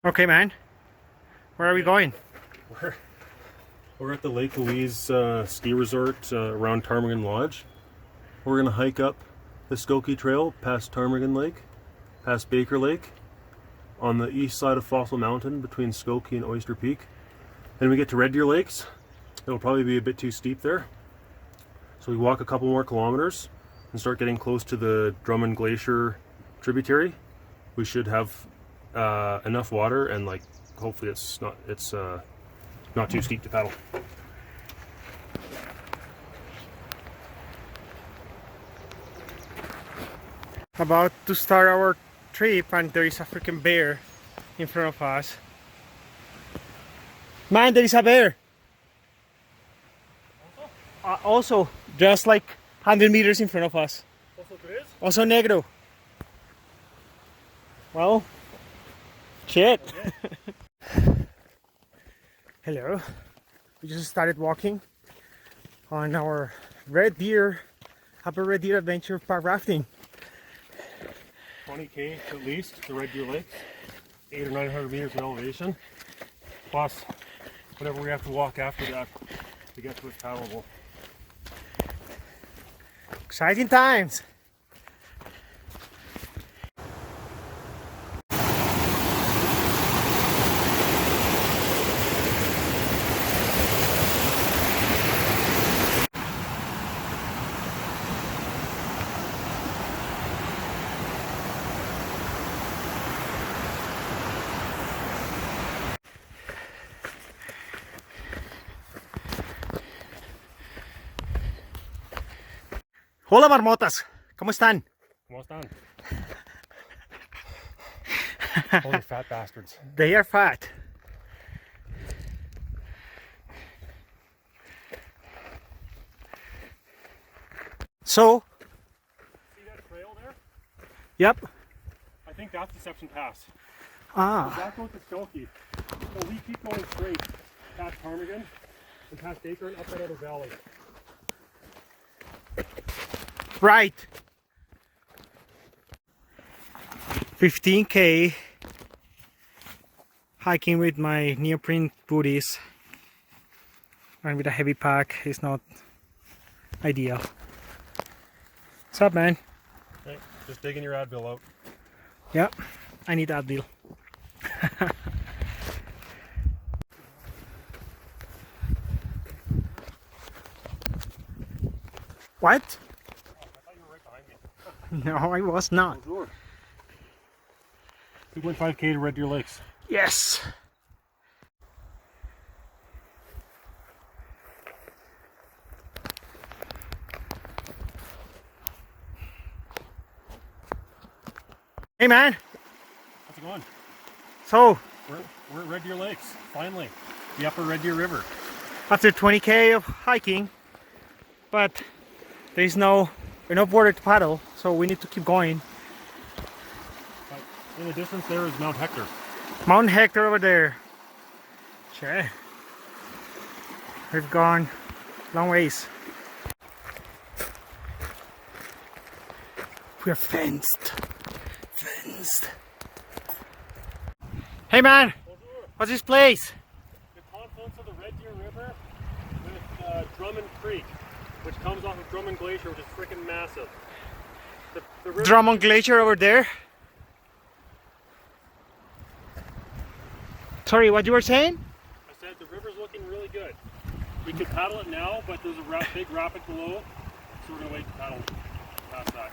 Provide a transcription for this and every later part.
Okay, man. Where are we going? We're at the Lake Louise ski resort around Ptarmigan Lodge. We're going to hike up the Skoki Trail past Ptarmigan Lake, past Baker Lake, on the east side of Fossil Mountain between Skoki and Oyster Peak. Then we get to Red Deer Lakes. It'll probably be a bit too steep there. So we walk a couple more kilometers and start getting close to the Drummond Glacier tributary. We should have enough water and hopefully it's not too steep to paddle. About to start our trip and there is a freaking bear in front of us. Man, there is a bear. Also, just like 100 meters in front of us. Also negro. Well, shit. Okay. Hello. We just started walking on our Upper Red Deer adventure Packrafting. 20k at least to Red Deer Lakes, 800 or 900 meters in elevation, plus whatever we have to walk after that to get to its paddleable. Exciting times! Hola marmotas, ¿cómo están? ¿Cómo están? Holy fat bastards. They are fat. So, see that trail there? yep. I think that's Deception Pass. Ah. That goes to Skoki. So we keep going straight past Ptarmigan and past Baker and up that other valley. Right. 15k hiking with my neoprene booties and with a heavy pack is not ideal. What's up, man? Okay, just digging your Advil out. Yep, I need Advil. What? No, I was not. 2.5k to Red Deer Lakes. Yes. Hey man. How's it going? So, we're at Red Deer Lakes, finally. The upper Red Deer River. after 20k of hiking, but there is no border to paddle, so we need to keep going. But in the distance there is Mount Hector. Mount Hector over there. Sure. We've gone long ways. We're fenced. Hey man, what's this place? The confluence of the Red Deer River with Drummond Creek, which comes off of Drummond Glacier, which is freaking massive. The river... Drummond Glacier over there. Sorry, what you were saying? I said the river's looking really good. We could paddle it now, but there's a big rapid below, so we're gonna wait to paddle past that.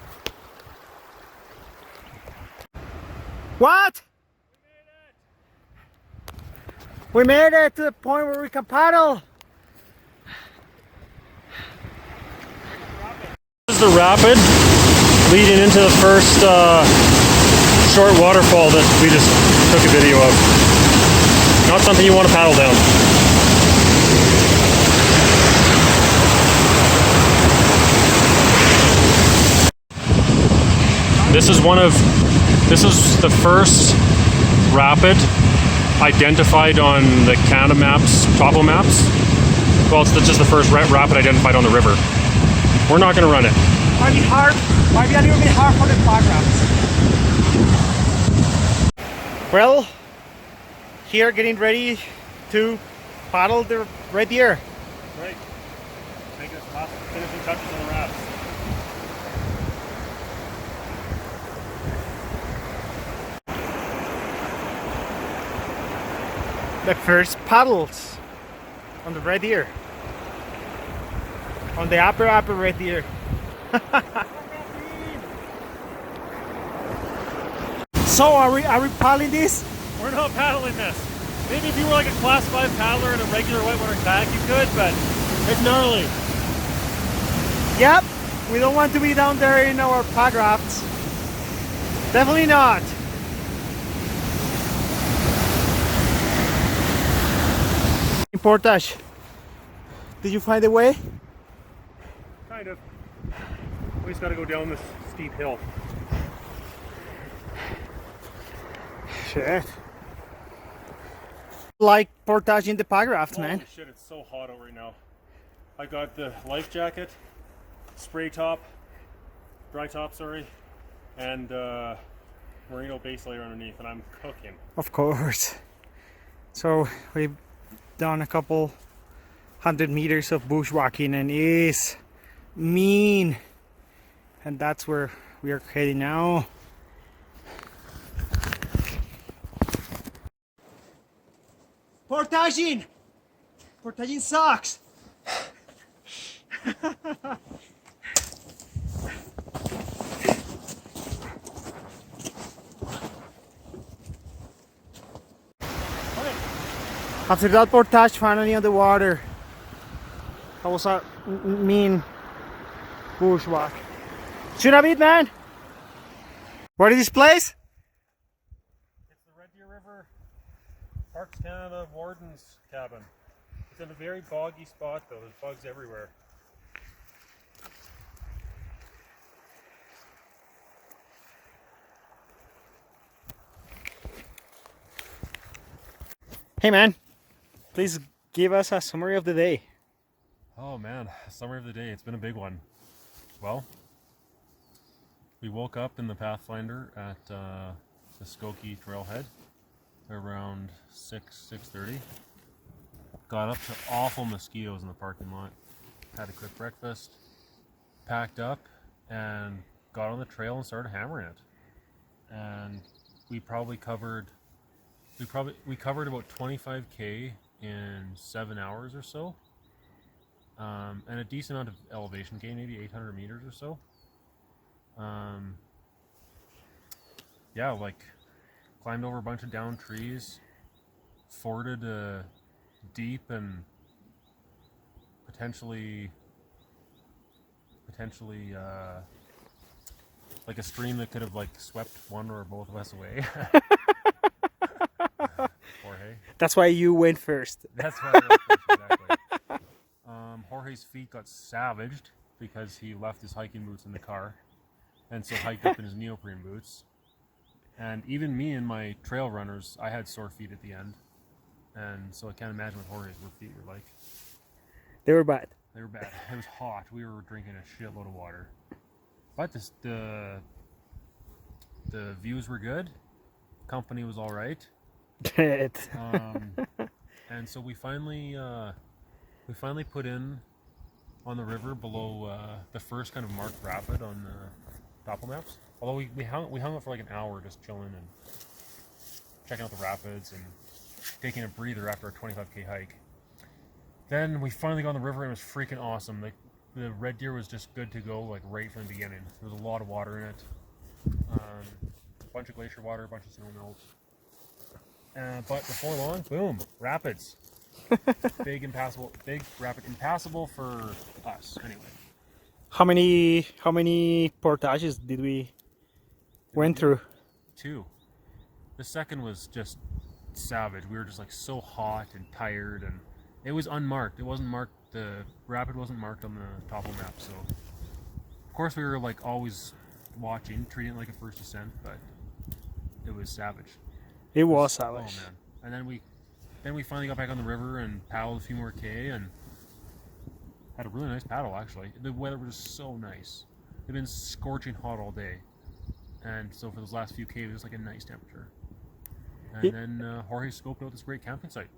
What? We made it to the point where we can paddle. This is the rapid leading into the first short waterfall that we just took a video of. Not something you want to paddle down. This is the first rapid identified on the Canada maps, topo maps. Well, it's just the first rapid identified on the river. We're not going to run it. Might be hard. Might be a little bit hard for the Packrafts. Well, here getting ready to paddle the Red Deer. Right. Make us last finishing touches on the rafts. The first paddles on the Red Deer. On the upper Red Deer. So are we paddling this? We're not paddling this. Maybe if you were like a class 5 paddler in a regular whitewater kayak you could, but it's gnarly. Yep, we don't want to be down there in our pack rafts. Definitely not. Portage, did you find a way? Kind of. We just gotta go down this steep hill. Shit. Like portage in the pack raft, man. Holy shit, it's so hot out right now. I got the life jacket, spray top, dry top, sorry, and merino base layer underneath, and I'm cooking. Of course. So we've done a couple 100 meters of bushwalking and it is mean. And that's where we are heading now. Portaging! Portaging sucks! After that portage, finally on the water. That was a mean bushwalk. Shoot a bit, man! What is this place? It's the Red Deer River Parks Canada Warden's cabin. It's in a very boggy spot though, there's bugs everywhere. Hey man, please give us a summary of the day. Oh man, summary of the day, it's been a big one. Well, we woke up in the Pathfinder at the Skoki trailhead around 6:30. Got up to awful mosquitoes in the parking lot. Had a quick breakfast, packed up, and got on the trail and started hammering it. And we probably covered about 25K in 7 hours or so, and a decent amount of elevation gain, maybe 800 meters or so. Yeah, like climbed over a bunch of downed trees, forded a deep and potentially like a stream that could have like swept one or both of us away. Jorge. That's why you went first. That's why I went first, exactly. Jorge's feet got savaged because he left his hiking boots in the car and so hiked up in his neoprene boots. And even me and my trail runners, I had sore feet at the end. And so I can't imagine what Jorge's feet were like. They were bad. They were bad. It was hot. We were drinking a shitload of water. But the views were good. Company was all right. And so we finally put in on the river below the first kind of marked rapid on the topo maps. Although we hung up for like an hour just chilling and checking out the rapids and taking a breather after a 25K hike. Then we finally got on the river and it was freaking awesome. The Red Deer was just good to go like right from the beginning. There was a lot of water in it. A bunch of glacier water, a bunch of snow melt. But before long, boom, rapids. Big rapid, impassable for us anyway. How many portages did we went through? 2. The second was just savage. We were just like so hot and tired, and it was unmarked. It wasn't marked. The rapid wasn't marked on the topo map, so of course we were like always watching, treating it like a first descent, but it was savage. It was savage. Oh man! And then we finally got back on the river and paddled a few more K and had a really nice paddle actually. The weather was so nice. It's been scorching hot all day, and so for those last few K it was like a nice temperature. And then Jorge scoped out this great camping site.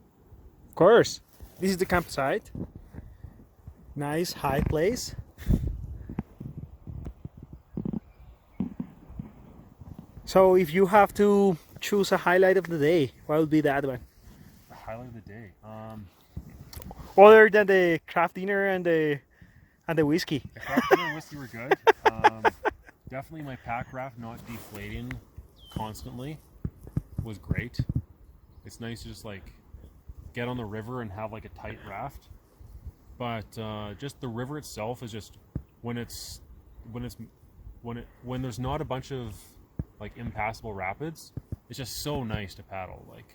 Of course. This is the campsite. Nice high place. So if you have to choose a highlight of the day, what would be that one? The highlight of the day. Other than the craft dinner and the whiskey. The craft dinner and whiskey were good. Definitely my pack raft not deflating constantly was great. It's nice to just like get on the river and have like a tight raft. But just the river itself is just when there's not a bunch of like impassable rapids, it's just so nice to paddle. Like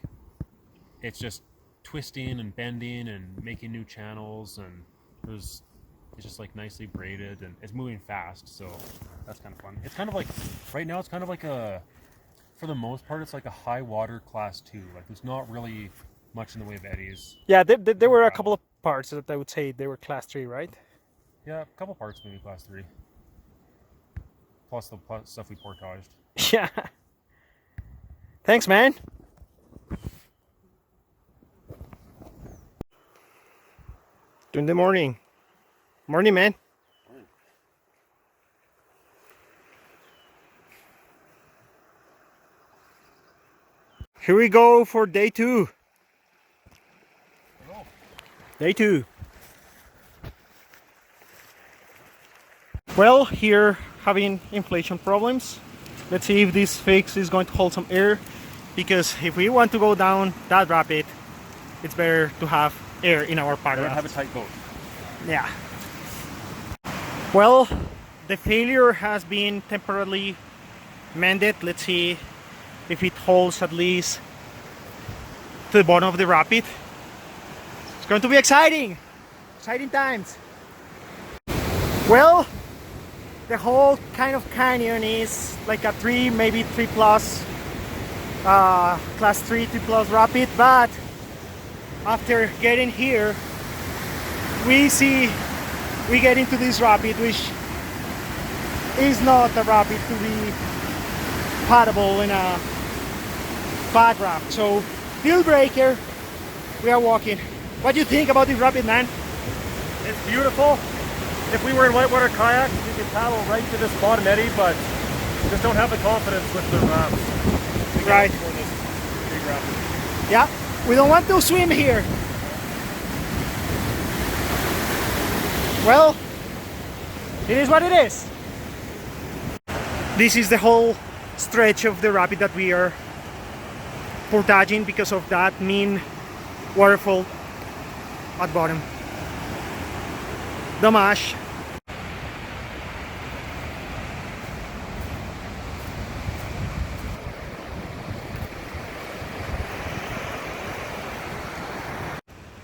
it's just twisting and bending and making new channels, and it's just like nicely braided and it's moving fast, so that's kind of fun. It's kind of like right now it's kind of like for the most part it's like a high water class 2. Like there's not really much in the way of eddies. Yeah, there were a couple of parts that I would say they were class 3, right? Yeah, a couple parts maybe class 3. Plus the stuff we portaged. Yeah. Thanks, man. In the morning. Morning, man. Morning. Here we go for day 2. Hello. Day 2. Well, here having inflation problems. Let's see if this fix is going to hold some air, because if we want to go down that rapid, it's better to have air in our pack raft. Have a tight boat. Yeah. Well, the failure has been temporarily mended. Let's see if it holds at least to the bottom of the rapid. It's going to be exciting! Exciting times! Well, the whole kind of canyon is like a 3, maybe 3 plus, class 3 plus rapid, but after getting here, we get into this rapid, which is not a rapid to be paddleable in a pack raft. So, deal breaker, we are walking. What do you think about this rapid, man? It's beautiful. If we were in whitewater kayak, we could paddle right to this bottom eddy, but we just don't have the confidence with the rafts. Right. For this big rapid. Yeah, we don't want to swim here. Well, it is what it is. This is the whole stretch of the rapid that we are portaging because of that mean waterfall at bottom. The mash.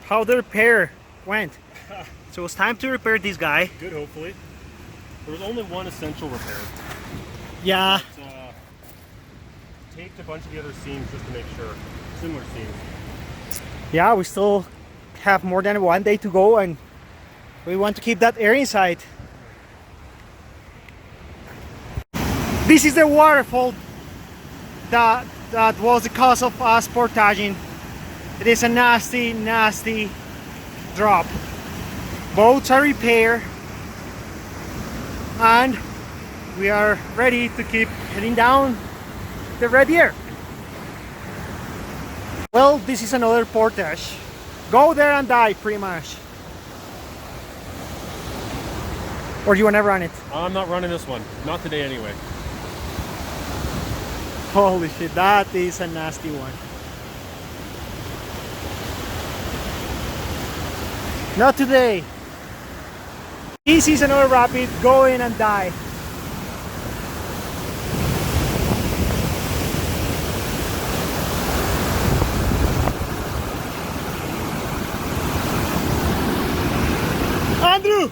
How the repair went. So it's time to repair this guy. Good, hopefully. There was only one essential repair. Yeah. But, taped a bunch of the other seams just to make sure. Similar seams. Yeah, we still have more than 1 day to go, and we want to keep that air inside. This is the waterfall that was the cause of us portaging. It is a nasty, nasty drop. Boats are repaired, and we are ready to keep heading down the Red Deer. Well, this is another portage. Go there and die, pretty much. Or do you want to run it? I'm not running this one. Not today anyway. Holy shit, that is a nasty one. Not today. This is another rapid. Go in and die. Andrew!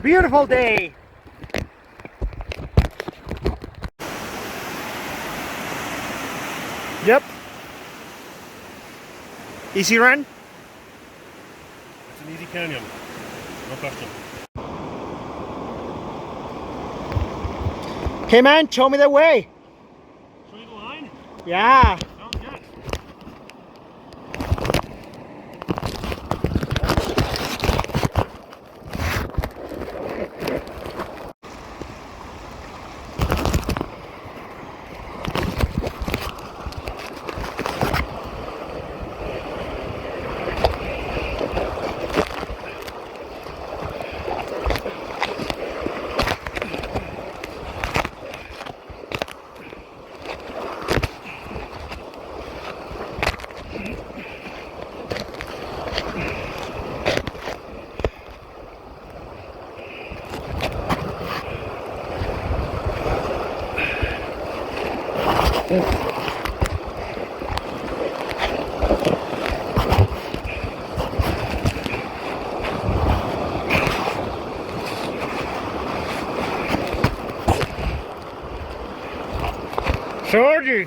beautiful day. Yep. Easy run? It's an easy canyon, no question. Hey man, show me the way. Show you the line? Yeah. Sounds good. Showed you.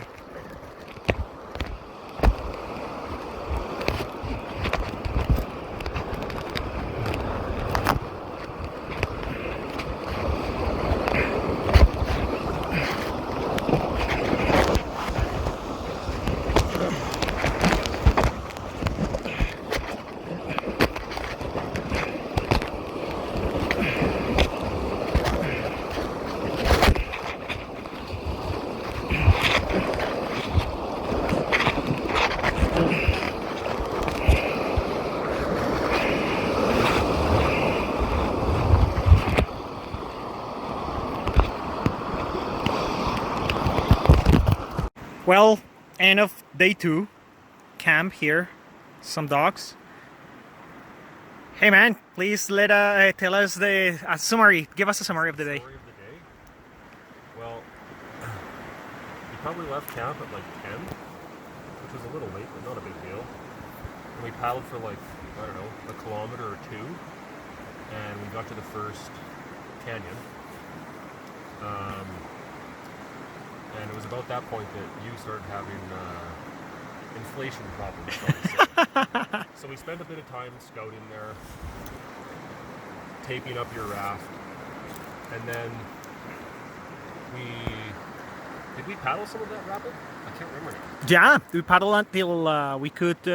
Well, end of day 2. Camp here. Some dogs. Hey man, please tell us the summary. Give us a summary of the day. Story of the day? Well, we probably left camp at like 10, which was a little late, but not a big deal. And we paddled for like, I don't know, a kilometer or 2, and we got to the first canyon. And it was about that point that you started having inflation problems, shall we say. So we spent a bit of time scouting there, taping up your raft, and then did we paddle some of that rapid? I can't remember now. Yeah, we paddled until we could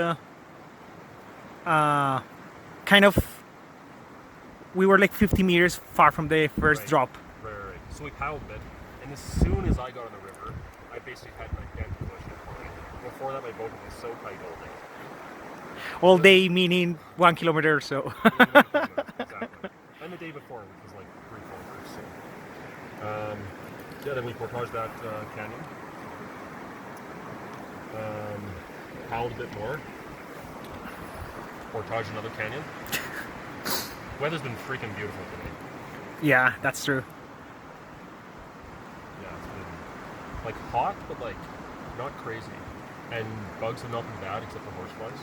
we were like 50 meters far from the first drop. Right. So we paddled a bit, and as soon as I got on the river, I basically had my dent position. Before that, my boat was so tight all day. All day meaning 1 kilometer or so. Exactly. And the day before, which was like 3 kilometers. So. Yeah, then we portaged that canyon. Paddled a bit more. Portaged another canyon. Weather's been freaking beautiful today. Yeah, that's true. Yeah, it's been like hot, but like not crazy. And bugs have not been bad except for horseflies.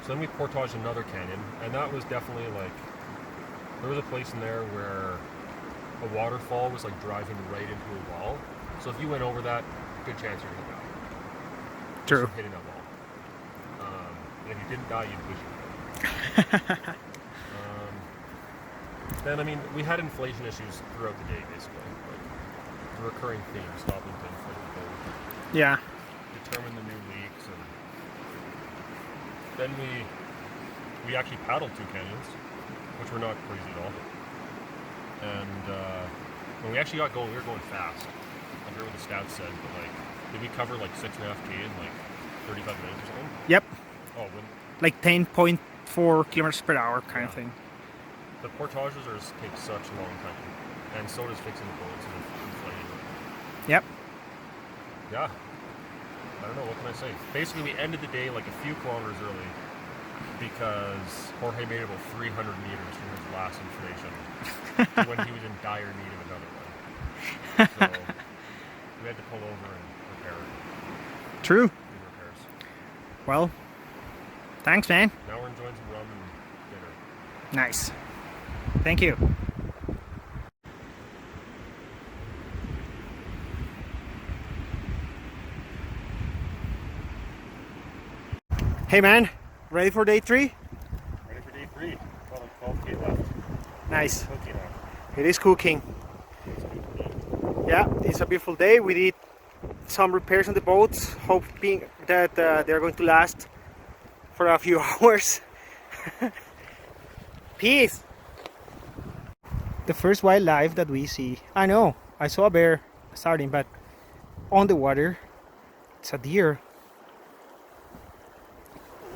So then we portaged another canyon, and that was definitely like, there was a place in there where a waterfall was like driving right into a wall. So if you went over that, good chance you're gonna die. True. Just hitting that wall. And if you didn't die, you'd wish you did. Then I mean, we had inflation issues throughout the day, basically. Like the recurring theme, stopping to inflate the boat. Yeah. Determine the new leaks, and then we actually paddled 2 canyons, which were not crazy at all. And when we actually got going, we were going fast. I forget what the stats said, but like, did we cover like 6.5 K in like 35 minutes or something? Yep. Oh, like 10.4 kilometers per hour kind of thing. The portages take such a long time, and so does fixing the boats and inflating them. Yep. Yeah. I don't know, what can I say? Basically, we ended the day like a few kilometers early because Jorge made about 300 meters from his last inflation when he was in dire need of another one. So we had to pull over and repair it. True. Do repairs. Well, thanks, man. Now we're enjoying some rum and dinner. Nice. Thank you. Hey man, ready for day 3? Ready for day 3. Well, like 12K left. Nice. Okay now. It is cooking. Yeah, it's a beautiful day. We did some repairs on the boats, hoping that they're going to last for a few hours. Peace! The first wildlife that we see, I know, I saw a bear starting, but on the water, it's a deer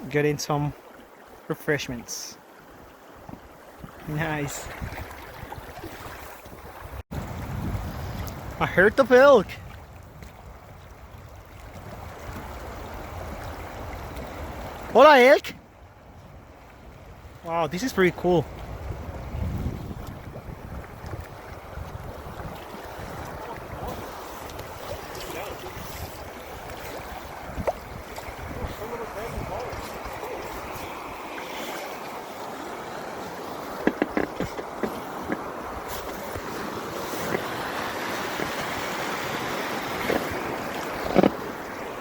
getting some refreshments. Nice. A herd of elk. Hola, elk. Wow, this is pretty cool.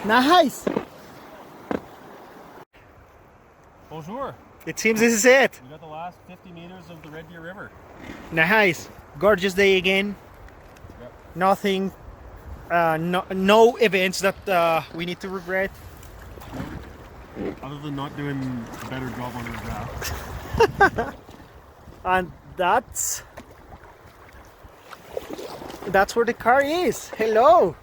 Nice. Bonjour. It seems this is it. We got the last 50 meters of the Red Deer River. Nice. Gorgeous day again. Yep. Nothing, no events that we need to regret. Other than not doing a better job on the draft. And that's where the car is. Hello.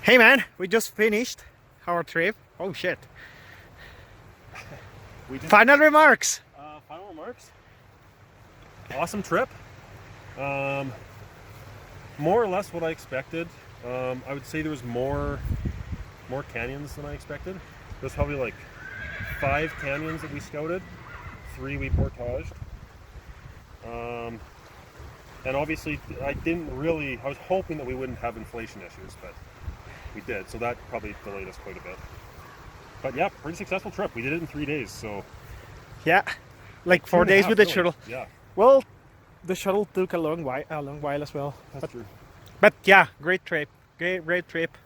Hey man, we just finished our trip. Oh shit. Final remarks. Final remarks. Awesome trip. More or less what I expected. I would say there was more canyons than I expected. There's probably like 5 canyons that we scouted, 3 we portaged. And obviously I was hoping that we wouldn't have inflation issues, but we did, so that probably delayed us quite a bit. But yeah, pretty successful trip. We did it in 3 days, so. Yeah, like 4 days with the really. shuttle. Yeah. Well, the shuttle took a long while as well. That's true. But yeah, great trip. Great trip.